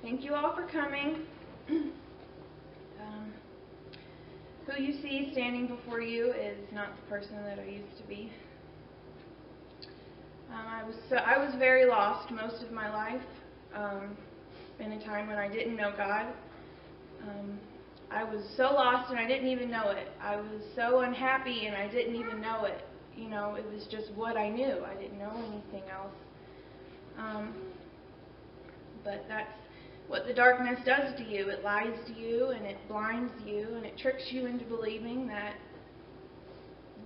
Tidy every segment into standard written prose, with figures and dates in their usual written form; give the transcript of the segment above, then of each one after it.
Thank you all for coming. Who you see standing before you is not the person that I used to be. I was very lost most of my life. In a time when I didn't know God. I was so lost and I didn't even know it. I was so unhappy and I didn't even know it. You know, it was just what I knew. I didn't know anything else. But that's what the darkness does to you. It lies to you and it blinds you and it tricks you into believing that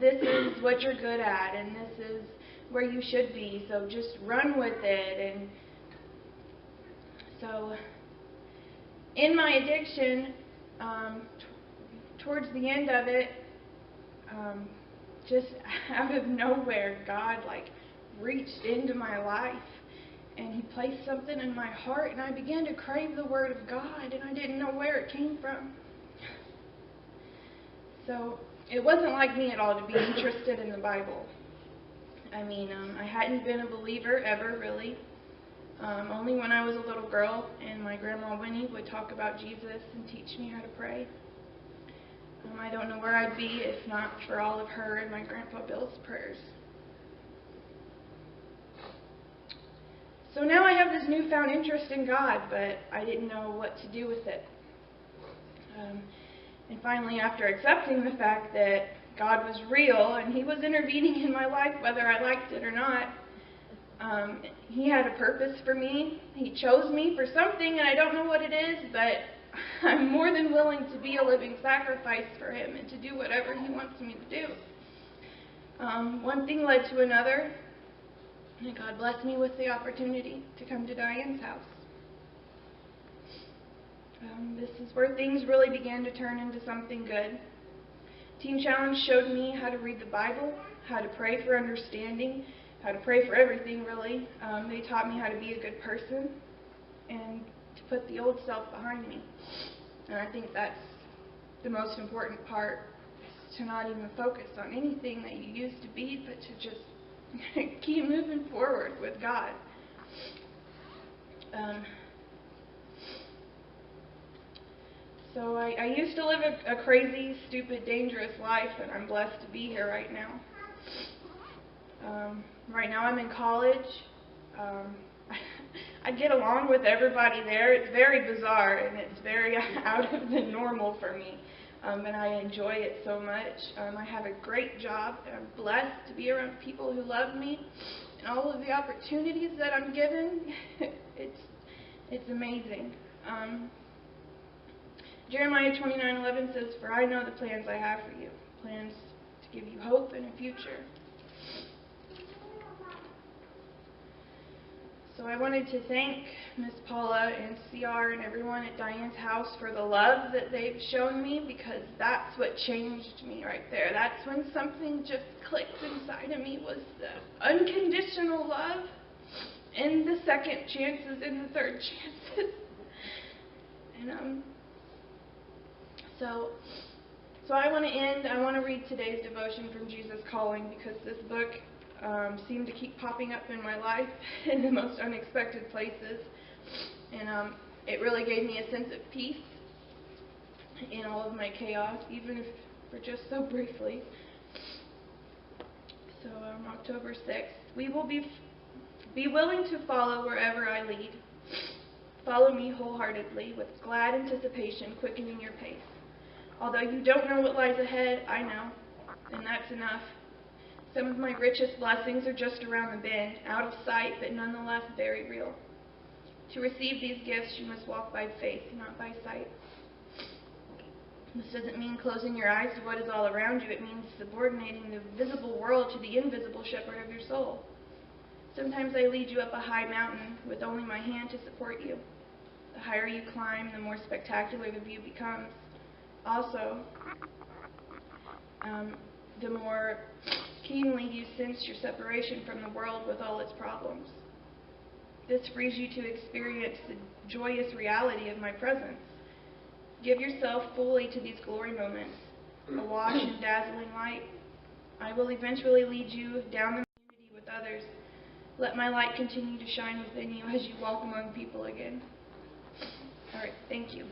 this is what you're good at and this is where you should be. So just run with it. And so in my addiction, towards the end of it, just out of nowhere, God reached into my life and He placed something in my heart and I began to crave the Word of God and I didn't know where it came from. So it wasn't like me at all to be interested in the Bible. I mean, I hadn't been a believer ever really. Only when I was a little girl and my grandma Winnie would talk about Jesus and teach me how to pray. I don't know where I'd be if not for all of her and my grandpa Bill's prayers. So now I have this newfound interest in God, but I didn't know what to do with it. And finally, after accepting the fact that God was real and He was intervening in my life whether I liked it or not, He had a purpose for me. He chose me for something, and I don't know what it is, but I'm more than willing to be a living sacrifice for Him and to do whatever He wants me to do. One thing led to another, and God blessed me with the opportunity to come to Diane's house. This is where things really began to turn into something good. Teen Challenge showed me how to read the Bible, how to pray for understanding, how to pray for everything, really. They taught me how to be a good person and to put the old self behind me. And I think that's the most important part, is to not even focus on anything that you used to be, but to just keep moving forward with God. So I used to live a crazy, stupid, dangerous life, and I'm blessed to be here right now. Right now I'm in college. I get along with everybody there. It's very bizarre and it's very out of the normal for me. And I enjoy it so much. I have a great job. I'm blessed to be around people who love me and all of the opportunities that I'm given. It's amazing. Jeremiah 29:11 says, "For I know the plans I have for you, plans to give you hope and a future." So I wanted to thank Miss Paula and CR and everyone at Diane's house for the love that they've shown me, because that's what changed me right there. That's when something just clicked inside of me, was the unconditional love and the second chances and the third chances. And so I want to read today's devotion from Jesus Calling, because this book seemed to keep popping up in my life in the most unexpected places. And it really gave me a sense of peace in all of my chaos, even if for just so briefly. So October 6th, we will be willing to follow wherever I lead. Follow me wholeheartedly, with glad anticipation quickening your pace. Although you don't know what lies ahead, I know, and that's enough. Some of my richest blessings are just around the bend, out of sight, but nonetheless very real. To receive these gifts, you must walk by faith, not by sight. This doesn't mean closing your eyes to what is all around you. It means subordinating the visible world to the invisible shepherd of your soul. Sometimes I lead you up a high mountain with only my hand to support you. The higher you climb, the more spectacular the view becomes. Also, the more keenly you sense your separation from the world with all its problems. This frees you to experience the joyous reality of my presence. Give yourself fully to these glory moments, awash in dazzling light. I will eventually lead you down the community with others. Let my light continue to shine within you as you walk among people again. All right, thank you.